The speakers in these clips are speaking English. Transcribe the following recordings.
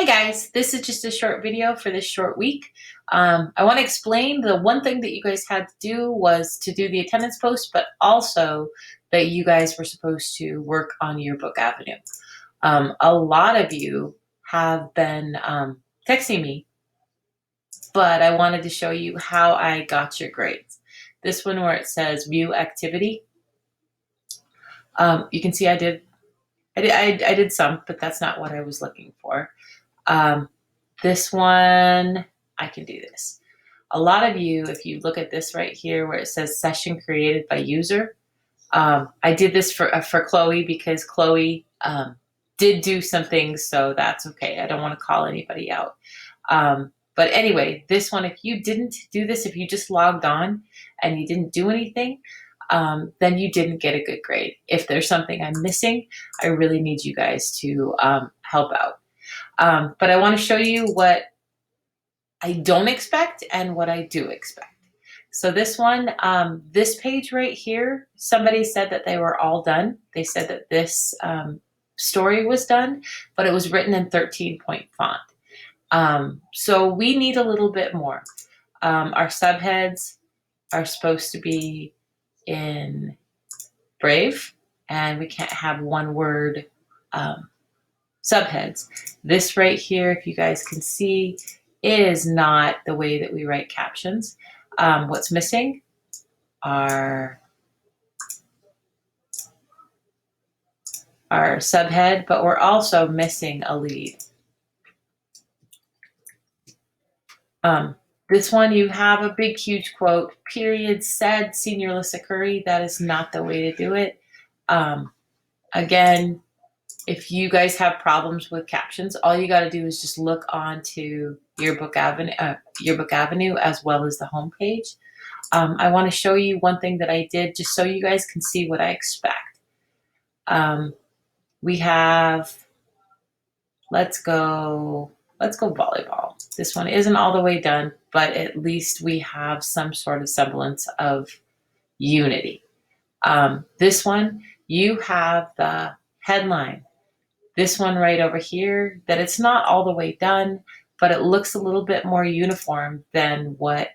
Hi guys, this is just a short video for this short week. I want to explain the one thing that you guys had to do was to do the attendance post, but also that you guys were supposed to work on Yearbook Avenue. A lot of you have been texting me, but I wanted to show you how I got your grades. This one where it says view activity. You can see I did some, but that's not what I was looking for. This one, I can do this. A lot of you, if you look at this right here where it says session created by user, I did this for Chloe because Chloe did do some things, so that's okay. I don't want to call anybody out. But anyway, this one, if you didn't do this, if you just logged on and you didn't do anything, then you didn't get a good grade. If there's something I'm missing, I really need you guys to help out. But I want to show you what I don't expect and what I do expect. So this one, this page right here, somebody said that they were all done. They said that this story was done, but it was written in 13-point font. So we need a little bit more. Our subheads are supposed to be in Brave, and we can't have one word subheads. This right here, if you guys can see, it is not the way that we write captions. What's missing are our subhead, but we're also missing a lead. This one, you have a big, huge quote, period, said Senior Alyssa Curry. That is not the way to do it. Again, if you guys have problems with captions, all you got to do is just look onto Yearbook Avenue as well as the homepage. I want to show you one thing that I did just so you guys can see what I expect. We have, let's go volleyball. This one isn't all the way done, but at least we have some sort of semblance of unity. This one, you have the headline. This one right over here, that it's not all the way done, but it looks a little bit more uniform than what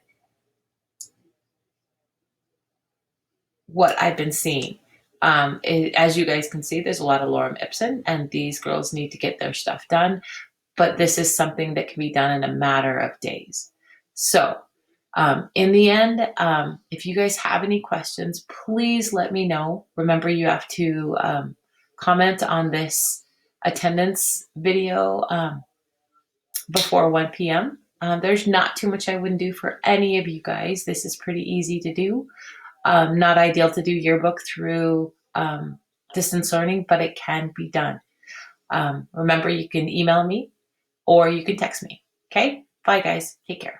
I've been seeing. As you guys can see, there's a lot of lorem ipsum, and these girls need to get their stuff done, but this is something that can be done in a matter of days. So in the end, if you guys have any questions, please let me know. Remember, you have to comment on this attendance video before 1 p.m. There's not too much I wouldn't do for any of you guys. This is pretty easy to do. Not ideal to do Yearbook through distance learning, but it can be done. Remember, you can email me or you can text me. Okay? Bye, guys. Take care.